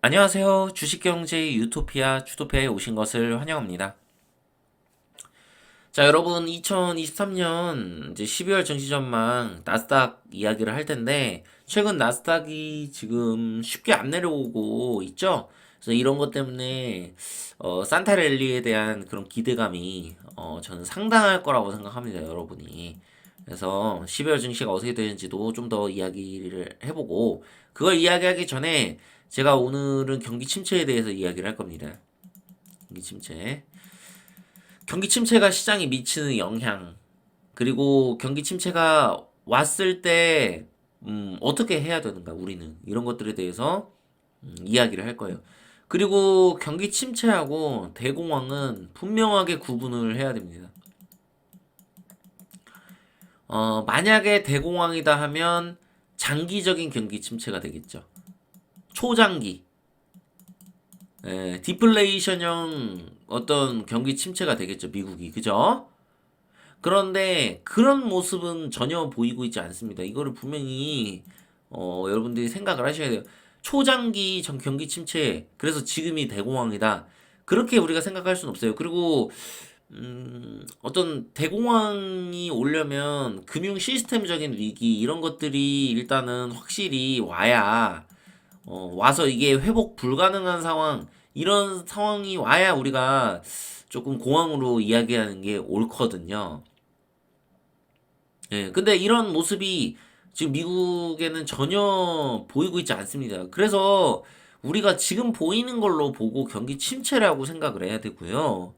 안녕하세요. 주식경제 유토피아 주토피아에 오신 것을 환영합니다. 자, 여러분 2023년 이제 12월 증시 전망 나스닥 이야기를 할 텐데 최근 나스닥이 지금 쉽게 안 내려오고 있죠? 그래서 이런 것 때문에 산타랠리에 대한 그런 기대감이 저는 상당할 거라고 생각합니다, 여러분이. 그래서 12월 증시가 어떻게 되는지도 좀 더 이야기를 해보고 그걸 이야기하기 전에 제가 오늘은 경기 침체에 대해서 이야기를 할 겁니다. 경기 침체. 경기 침체가 시장에 미치는 영향, 그리고 경기 침체가 왔을 때, 어떻게 해야 되는가, 우리는. 이런 것들에 대해서 이야기를 할 거예요. 그리고 경기 침체하고 대공황은 분명하게 구분을 해야 됩니다. 만약에 대공황이다 하면 장기적인 경기 침체가 되겠죠. 초장기. 디플레이션형 어떤 경기 침체가 되겠죠, 미국이. 그죠? 그런데 그런 모습은 전혀 보이고 있지 않습니다. 이거를 분명히 여러분들이 생각을 하셔야 돼요. 초장기 전 경기 침체, 그래서 지금이 대공황이다. 그렇게 우리가 생각할 수는 없어요. 그리고 어떤 대공황이 오려면 금융 시스템적인 위기 이런 것들이 일단은 확실히 와야 와서 이게 회복 불가능한 상황, 이런 상황이 와야 우리가 조금 공황으로 이야기하는 게 옳거든요. 예, 근데 이런 모습이 지금 미국에는 전혀 보이고 있지 않습니다. 그래서 우리가 지금 보이는 걸로 보고 경기 침체라고 생각을 해야 되고요.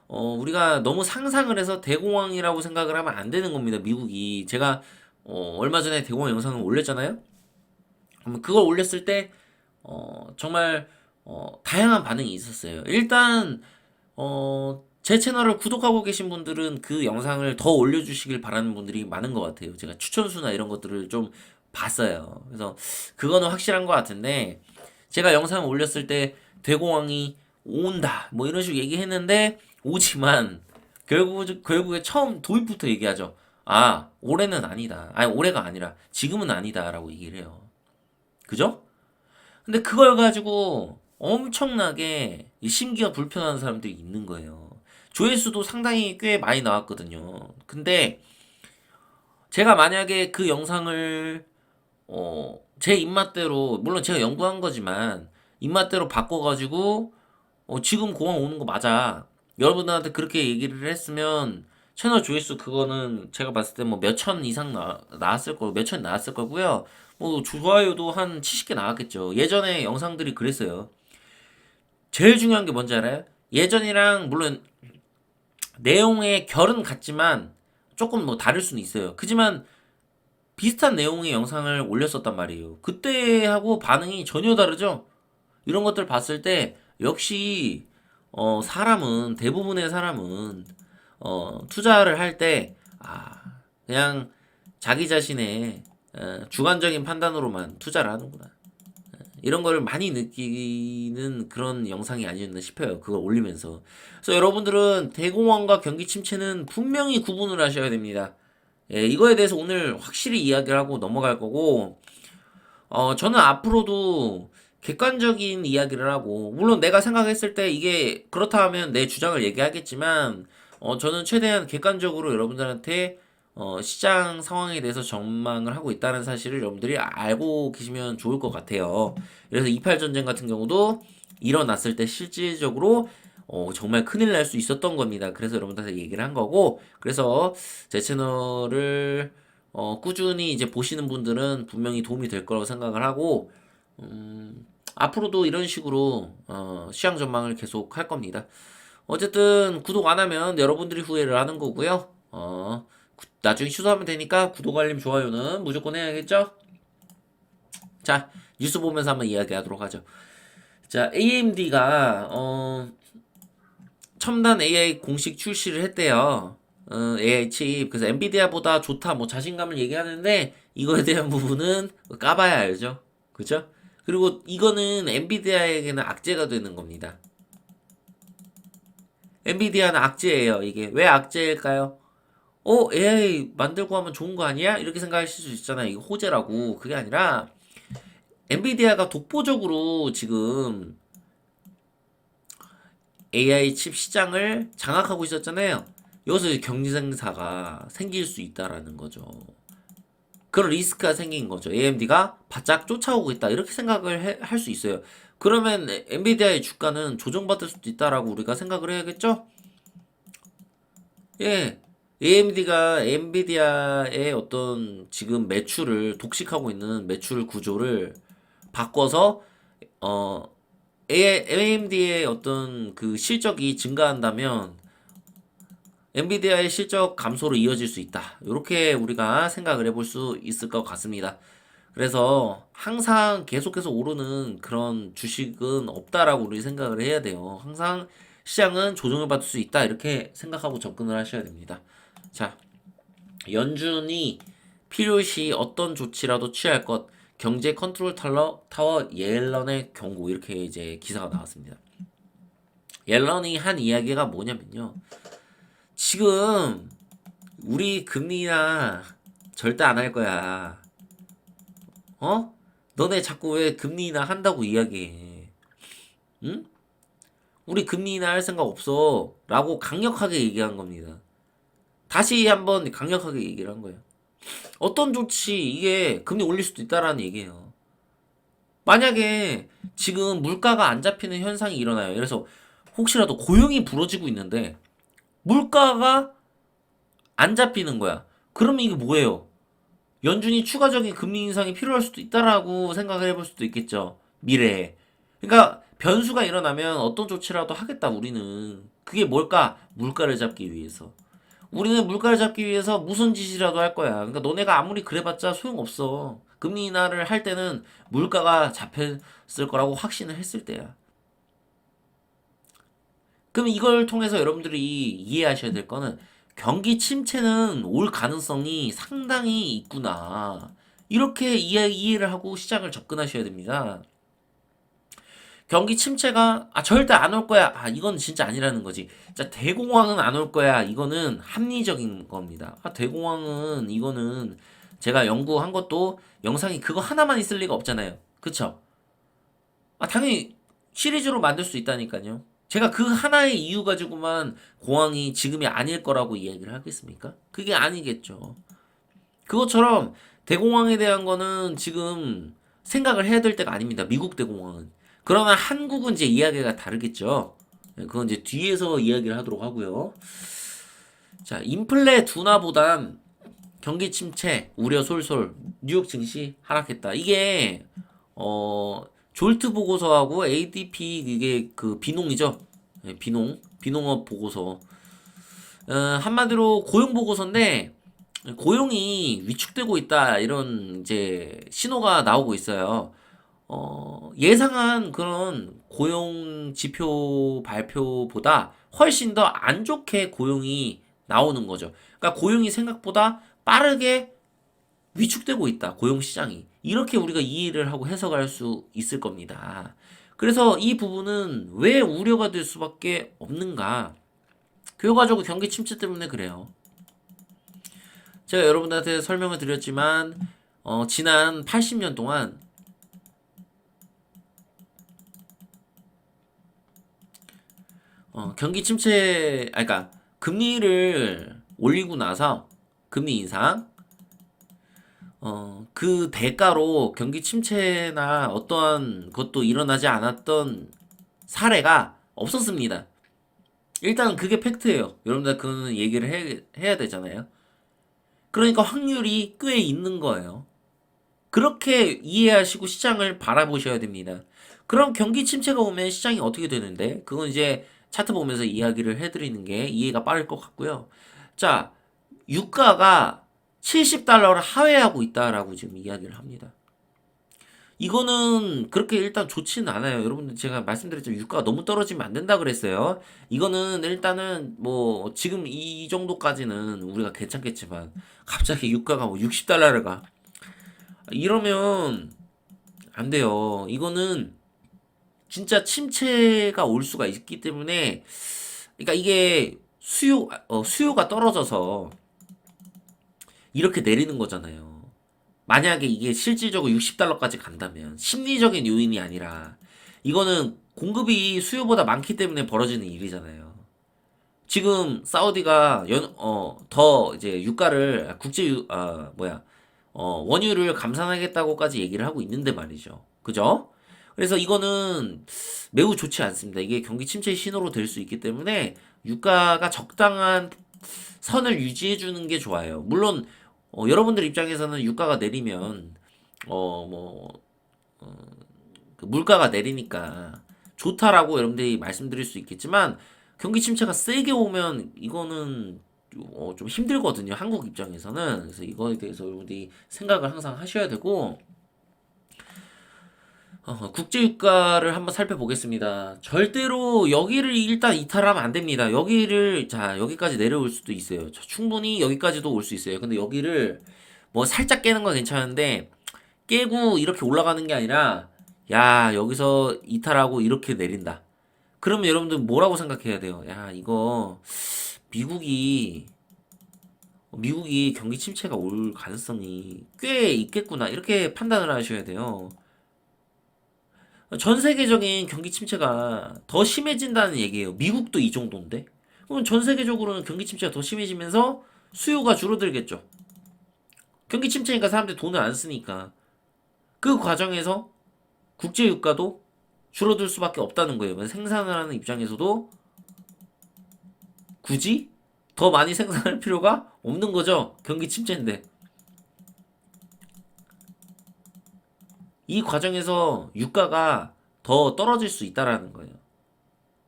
우리가 너무 상상을 해서 대공황이라고 생각을 하면 안 되는 겁니다. 미국이. 제가, 얼마 전에 대공황 영상을 올렸잖아요? 그걸 올렸을 때, 정말, 다양한 반응이 있었어요. 일단, 제 채널을 구독하고 계신 분들은 그 영상을 더 올려주시길 바라는 분들이 많은 것 같아요. 제가 추천수나 이런 것들을 좀 봤어요. 그래서 그거는 확실한 것 같은데, 제가 영상을 올렸을 때 대공황이 온다, 뭐 이런 식으로 얘기했는데, 오지만, 결국에 처음 도입부터 얘기하죠. 아, 올해는 아니다. 아니, 올해가 아니라, 지금은 아니다. 라고 얘기를 해요. 그죠? 근데 그걸 가지고 엄청나게 심기가 불편한 사람들이 있는 거예요. 조회수도 상당히 꽤 많이 나왔거든요. 근데 제가 만약에 그 영상을 제 입맛대로, 물론 제가 연구한 거지만 입맛대로 바꿔가지고 지금 공항 오는 거 맞아, 여러분들한테 그렇게 얘기를 했으면 채널 조회수 그거는 제가 봤을 때 뭐 몇천 이상 나왔을 거고, 몇천 나왔을 거고요. 뭐 좋아요도 한 70개 나왔겠죠. 예전에 영상들이 그랬어요. 제일 중요한 게 뭔지 알아요? 예전이랑 물론 내용의 결은 같지만 조금 뭐 다를 수는 있어요. 그지만 비슷한 내용의 영상을 올렸었단 말이에요. 그때하고 반응이 전혀 다르죠? 이런 것들 봤을 때 역시 사람은, 대부분의 사람은 투자를 할 때 그냥 자기 자신의 주관적인 판단으로만 투자를 하는구나, 이런 걸 많이 느끼는 그런 영상이 아니었나 싶어요. 그걸 올리면서. 그래서 여러분들은 대공황과 경기 침체는 분명히 구분을 하셔야 됩니다. 예, 이거에 대해서 오늘 확실히 이야기를 하고 넘어갈 거고, 저는 앞으로도 객관적인 이야기를 하고, 물론 내가 생각했을 때 이게 그렇다 하면 내 주장을 얘기하겠지만, 저는 최대한 객관적으로 여러분들한테 시장 상황에 대해서 전망을 하고 있다는 사실을 여러분들이 알고 계시면 좋을 것 같아요. 그래서 28 전쟁 같은 경우도 일어났을 때 실질적으로 정말 큰일 날 수 있었던 겁니다. 그래서 여러분들한테 얘기를 한 거고, 그래서 제 채널을 꾸준히 이제 보시는 분들은 분명히 도움이 될 거라고 생각을 하고, 앞으로도 이런 식으로 시장 전망을 계속 할 겁니다. 어쨌든 구독 안 하면 여러분들이 후회를 하는 거고요. 나중에 취소하면 되니까 구독, 알림, 좋아요는 무조건 해야겠죠? 자, 뉴스 보면서 한번 이야기하도록 하죠. 자, AMD가 첨단 AI 공식 출시를 했대요. AI 칩. 그래서 엔비디아보다 좋다, 뭐 자신감을 얘기하는데 이거에 대한 부분은 까봐야 알죠. 그죠? 그리고 이거는 엔비디아에게는 악재가 되는 겁니다. 엔비디아는 악재예요. 이게 왜 악재일까요? AI 만들고 하면 좋은 거 아니야? 이렇게 생각하실 수 있잖아요. 이거 호재라고. 그게 아니라 엔비디아가 독보적으로 지금 AI 칩 시장을 장악하고 있었잖아요. 여기서 이제 경쟁사가 생길 수 있다라는 거죠. 그런 리스크가 생긴 거죠. AMD가 바짝 쫓아오고 있다. 이렇게 생각을 할 수 있어요. 그러면 엔비디아의 주가는 조정받을 수도 있다라고 우리가 생각을 해야겠죠? 예. AMD가 엔비디아의 어떤 지금 매출을 독식하고 있는 매출 구조를 바꿔서 어 AMD의 어떤 그 실적이 증가한다면 엔비디아의 실적 감소로 이어질 수 있다. 이렇게 우리가 생각을 해볼 수 있을 것 같습니다. 그래서 항상 계속해서 오르는 그런 주식은 없다라고 우리 생각을 해야 돼요. 항상 시장은 조정을 받을 수 있다. 이렇게 생각하고 접근을 하셔야 됩니다. 자, 연준이 필요시 어떤 조치라도 취할 것. 경제 컨트롤 타워 옐런의 경고. 이렇게 이제 기사가 나왔습니다. 옐런이 한 이야기가 뭐냐면요. 지금 우리 금리나 절대 안 할 거야. 어? 너네 자꾸 왜 금리나 한다고 이야기해? 응? 우리 금리나 할 생각 없어. 라고 강력하게 얘기한 겁니다. 다시 한번 강력하게 얘기를 한 거예요. 어떤 조치, 이게 금리 올릴 수도 있다라는 얘기예요. 만약에 지금 물가가 안 잡히는 현상이 일어나요. 그래서 혹시라도 고용이 부러지고 있는데 물가가 안 잡히는 거야. 그러면 이게 뭐예요? 연준이 추가적인 금리 인상이 필요할 수도 있다라고 생각을 해볼 수도 있겠죠. 미래에. 그러니까 변수가 일어나면 어떤 조치라도 하겠다 우리는. 그게 뭘까? 물가를 잡기 위해서. 우리는 물가를 잡기 위해서 무슨 짓이라도 할 거야. 그러니까 너네가 아무리 그래봤자 소용없어. 금리 인하를 할 때는 물가가 잡혔을 거라고 확신을 했을 때야. 그럼 이걸 통해서 여러분들이 이해하셔야 될 거는 경기 침체는 올 가능성이 상당히 있구나. 이렇게 이해를 하고 시장을 접근하셔야 됩니다. 경기 침체가 절대 안 올 거야. 이건 진짜 아니라는 거지. 자, 대공황은 안 올 거야. 이거는 합리적인 겁니다. 대공황은 이거는 제가 연구한 것도 영상이 그거 하나만 있을 리가 없잖아요. 그쵸? 당연히 시리즈로 만들 수 있다니까요. 제가 그 하나의 이유 가지고만 공황이 지금이 아닐 거라고 이야기를 하겠습니까? 그게 아니겠죠. 그것처럼 대공황에 대한 거는 지금 생각을 해야 될 때가 아닙니다. 미국 대공황은. 그러나 한국은 이제 이야기가 다르겠죠. 그건 이제 뒤에서 이야기를 하도록 하고요. 자, 인플레 둔화보단 경기 침체 우려 솔솔 뉴욕 증시 하락했다. 이게 졸트 보고서하고 ADP 이게 그 비농이죠. 비농업 보고서. 한마디로 고용 보고서인데 고용이 위축되고 있다 이런 이제 신호가 나오고 있어요. 예상한 그런 고용 지표 발표보다 훨씬 더 안 좋게 고용이 나오는 거죠. 그러니까 고용이 생각보다 빠르게 위축되고 있다. 고용 시장이. 이렇게 우리가 이해를 하고 해석할 수 있을 겁니다. 그래서 이 부분은 왜 우려가 될 수밖에 없는가? 결과적으로 경기 침체 때문에 그래요. 제가 여러분들한테 설명을 드렸지만 지난 80년 동안 경기 침체, 그러니까 금리를 올리고 나서 금리 인상, 그 대가로 경기 침체나 어떠한 것도 일어나지 않았던 사례가 없었습니다. 일단 그게 팩트예요. 여러분들 그거는 얘기를 해야 되잖아요. 그러니까 확률이 꽤 있는 거예요. 그렇게 이해하시고 시장을 바라보셔야 됩니다. 그럼 경기 침체가 오면 시장이 어떻게 되는데? 그건 이제 차트 보면서 이야기를 해드리는 게 이해가 빠를 것 같고요. 자, 유가가 70달러를 하회하고 있다라고 지금 이야기를 합니다. 이거는 그렇게 일단 좋지는 않아요. 여러분들 제가 말씀드렸죠. 유가가 너무 떨어지면 안 된다 그랬어요. 이거는 일단은 뭐 지금 이 정도까지는 우리가 괜찮겠지만 갑자기 유가가 뭐 60달러를 가. 이러면 안 돼요. 이거는 진짜 침체가 올 수가 있기 때문에 그러니까 이게 수요가 떨어져서 이렇게 내리는 거잖아요. 만약에 이게 실질적으로 60달러까지 간다면 심리적인 요인이 아니라 이거는 공급이 수요보다 많기 때문에 벌어지는 일이잖아요. 지금 사우디가 더 이제 유가를 원유를 감산하겠다고까지 얘기를 하고 있는데 말이죠. 그죠? 그래서 이거는 매우 좋지 않습니다. 이게 경기 침체의 신호로 될 수 있기 때문에 유가가 적당한 선을 유지해 주는 게 좋아요. 물론 여러분들 입장에서는 유가가 내리면 어 뭐 그 물가가 내리니까 좋다라고 여러분들이 말씀드릴 수 있겠지만 경기 침체가 세게 오면 이거는 좀 힘들거든요. 한국 입장에서는. 그래서 이거에 대해서 여러분들이 생각을 항상 하셔야 되고 국제유가를 한번 살펴보겠습니다. 절대로 여기를 일단 이탈하면 안 됩니다. 여기까지 내려올 수도 있어요. 충분히 여기까지도 올 수 있어요. 근데 여기를 뭐 살짝 깨는 건 괜찮은데, 깨고 이렇게 올라가는 게 아니라, 야, 여기서 이탈하고 이렇게 내린다. 그러면 여러분들 뭐라고 생각해야 돼요? 야, 이거, 미국이, 미국이 경기 침체가 올 가능성이 꽤 있겠구나. 이렇게 판단을 하셔야 돼요. 전 세계적인 경기 침체가 더 심해진다는 얘기예요. 미국도 이 정도인데. 그럼 전 세계적으로는 경기 침체가 더 심해지면서 수요가 줄어들겠죠. 경기 침체니까 사람들이 돈을 안 쓰니까. 그 과정에서 국제 유가도 줄어들 수밖에 없다는 거예요. 생산을 하는 입장에서도 굳이 더 많이 생산할 필요가 없는 거죠. 경기 침체인데. 이 과정에서 유가가 더 떨어질 수 있다라는 거예요.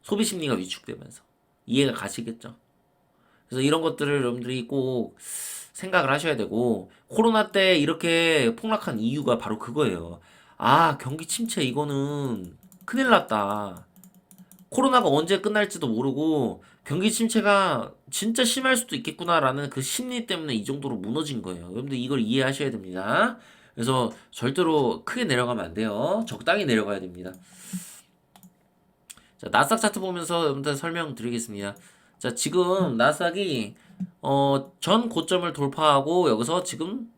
소비 심리가 위축되면서. 이해가 가시겠죠? 그래서 이런 것들을 여러분들이 꼭 생각을 하셔야 되고, 코로나 때 이렇게 폭락한 이유가 바로 그거예요. 아, 경기 침체 이거는 큰일 났다. 코로나가 언제 끝날지도 모르고 경기 침체가 진짜 심할 수도 있겠구나라는 그 심리 때문에 이 정도로 무너진 거예요. 여러분들 이걸 이해하셔야 됩니다. 그래서 절대로 크게 내려가면 안 돼요. 적당히 내려가야 됩니다. 자, 나스닥 차트 보면서 여러분들 설명드리겠습니다. 자, 지금 나스닥이 전 고점을 돌파하고 여기서 지금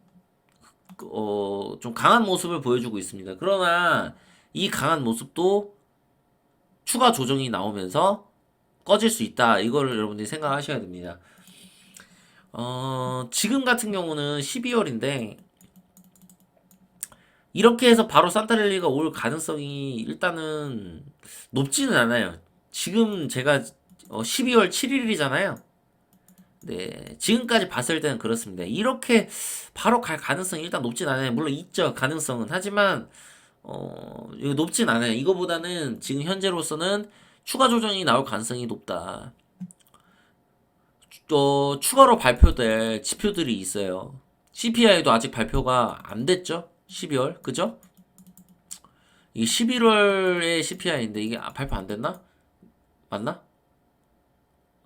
좀 강한 모습을 보여주고 있습니다. 그러나 이 강한 모습도 추가 조정이 나오면서 꺼질 수 있다. 이거를 여러분들이 생각하셔야 됩니다. 지금 같은 경우는 12월인데 이렇게 해서 바로 산타랠리가 올 가능성이 일단은 높지는 않아요. 지금 제가 12월 7일이잖아요. 네, 지금까지 봤을 때는 그렇습니다. 이렇게 바로 갈 가능성이 일단 높진 않아요. 물론 있죠, 가능성은. 하지만 이거 높진 않아요. 이거보다는 지금 현재로서는 추가 조정이 나올 가능성이 높다. 추가로 발표될 지표들이 있어요. CPI도 아직 발표가 안 됐죠? 12월, 그죠? 이게 11월에 CPI인데 이게 발표 안 됐나? 맞나?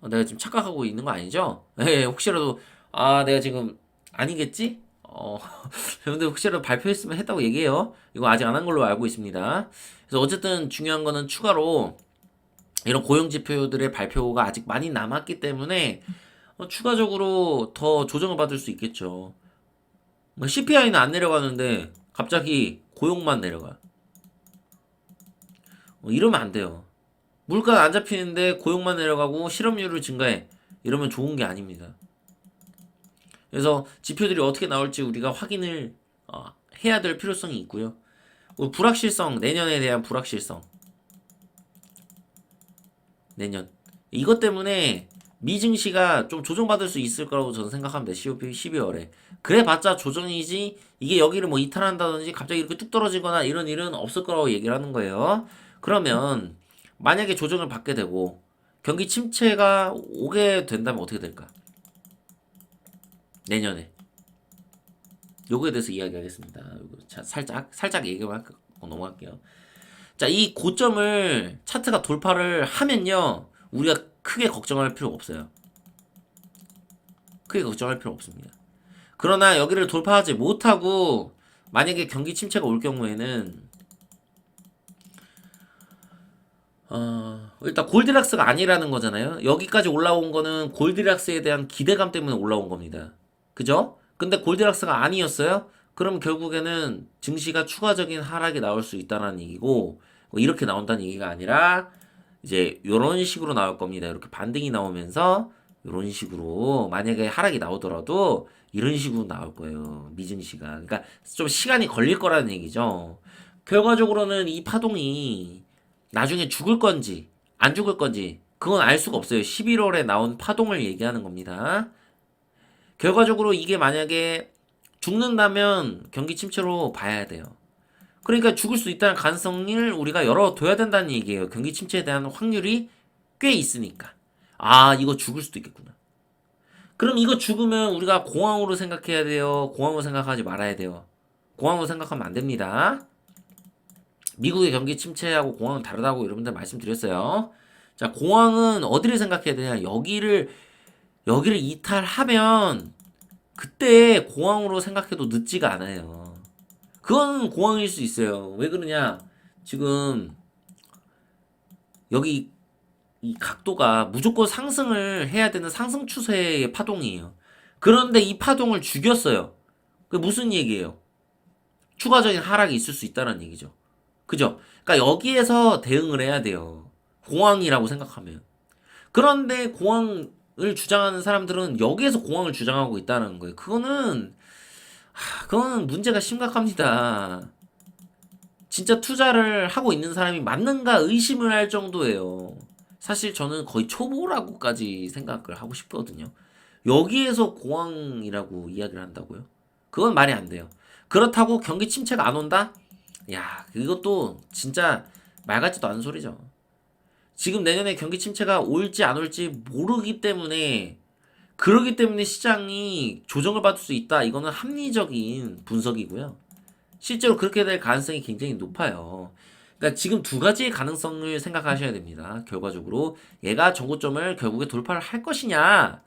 내가 지금 착각하고 있는 거 아니죠? 예, 혹시라도 내가 지금 아니겠지? 여러분들 혹시라도 발표했으면 했다고 얘기해요. 이거 아직 안 한 걸로 알고 있습니다. 그래서 어쨌든 중요한 거는 추가로 이런 고용 지표들의 발표가 아직 많이 남았기 때문에 추가적으로 더 조정을 받을 수 있겠죠. CPI는 안 내려가는데 갑자기 고용만 내려가. 이러면 안 돼요. 물가 안 잡히는데 고용만 내려가고 실업률을 증가해. 이러면 좋은 게 아닙니다. 그래서 지표들이 어떻게 나올지 우리가 확인을 해야 될 필요성이 있고요. 불확실성, 내년에 대한 불확실성. 내년. 이것 때문에 미증시가 좀 조정받을 수 있을 거라고 저는 생각합니다. 12월에. 그래봤자 조정이지, 이게 여기를 뭐 이탈한다든지 갑자기 이렇게 뚝 떨어지거나 이런 일은 없을 거라고 얘기를 하는 거예요. 그러면, 만약에 조정을 받게 되고, 경기 침체가 오게 된다면 어떻게 될까? 내년에. 요거에 대해서 이야기하겠습니다. 자, 살짝 얘기만 넘어갈게요. 자, 이 고점을 차트가 돌파를 하면요, 우리가 크게 걱정할 필요가 없어요. 크게 걱정할 필요 없습니다. 그러나 여기를 돌파하지 못하고 만약에 경기 침체가 올 경우에는 일단 골디락스가 아니라는 거잖아요. 여기까지 올라온 거는 골디락스에 대한 기대감 때문에 올라온 겁니다. 그죠? 근데 골디락스가 아니었어요? 그럼 결국에는 증시가 추가적인 하락이 나올 수 있다는 얘기고 뭐 이렇게 나온다는 얘기가 아니라 이제 요런 식으로 나올 겁니다. 이렇게 반등이 나오면서 요런 식으로 만약에 하락이 나오더라도 이런 식으로 나올 거예요. 미증시가. 그러니까 좀 시간이 걸릴 거라는 얘기죠. 결과적으로는 이 파동이 나중에 죽을 건지 안 죽을 건지 그건 알 수가 없어요. 11월에 나온 파동을 얘기하는 겁니다. 결과적으로 이게 만약에 죽는다면 경기 침체로 봐야 돼요. 그러니까 죽을 수 있다는 가능성을 우리가 열어둬야 된다는 얘기예요. 경기 침체에 대한 확률이 꽤 있으니까. 아, 이거 죽을 수도 있겠구나. 그럼 이거 죽으면 우리가 공황으로 생각해야 돼요? 공황으로 생각하지 말아야 돼요? 공황으로 생각하면 안 됩니다. 미국의 경기 침체하고 공황은 다르다고 여러분들 말씀드렸어요. 자, 공황은 어디를 생각해야 되냐? 여기를 이탈하면 그때 공황으로 생각해도 늦지가 않아요. 그건 공황일 수 있어요. 왜 그러냐? 지금 여기 이 각도가 무조건 상승을 해야 되는 상승 추세의 파동이에요. 그런데 이 파동을 죽였어요. 그 무슨 얘기예요? 추가적인 하락이 있을 수 있다는 얘기죠. 그죠? 그러니까 여기에서 대응을 해야 돼요. 공황이라고 생각하면. 그런데 공황을 주장하는 사람들은 여기에서 공황을 주장하고 있다는 거예요. 그거는 문제가 심각합니다. 진짜 투자를 하고 있는 사람이 맞는가 의심을 할 정도예요. 사실 저는 거의 초보라고까지 생각을 하고 싶거든요. 여기에서 공황이라고 이야기를 한다고요? 그건 말이 안 돼요. 그렇다고 경기 침체가 안 온다? 야, 이것도 진짜 말 같지도 않은 소리죠. 지금 내년에 경기 침체가 올지 안 올지 모르기 때문에 그러기 때문에 시장이 조정을 받을 수 있다. 이거는 합리적인 분석이고요. 실제로 그렇게 될 가능성이 굉장히 높아요. 그러니까 지금 두 가지의 가능성을 생각하셔야 됩니다. 결과적으로 얘가 정고점을 결국에 돌파를 할 것이냐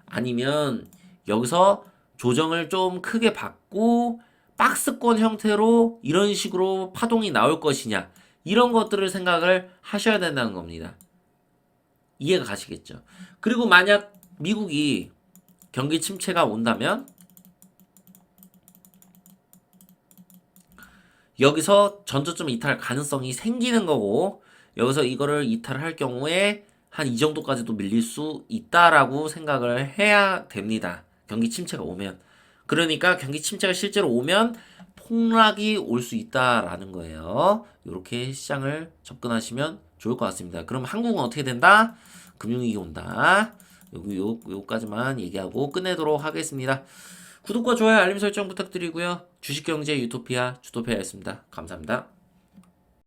아니면 여기서 조정을 좀 크게 받고 박스권 형태로 이런 식으로 파동이 나올 것이냐 이런 것들을 생각을 하셔야 된다는 겁니다. 이해가 가시겠죠? 그리고 만약 미국이 경기 침체가 온다면 여기서 전저점 이탈 가능성이 생기는 거고 여기서 이거를 이탈할 경우에 한 이 정도까지도 밀릴 수 있다라고 생각을 해야 됩니다. 경기 침체가 오면. 그러니까 경기 침체가 실제로 오면 폭락이 올 수 있다라는 거예요. 이렇게 시장을 접근하시면 좋을 것 같습니다. 그럼 한국은 어떻게 된다? 금융위기 온다. 요까지만 얘기하고 끝내도록 하겠습니다. 구독과 좋아요, 알림 설정 부탁드리고요. 주식경제 유토피아 주토피아였습니다. 감사합니다.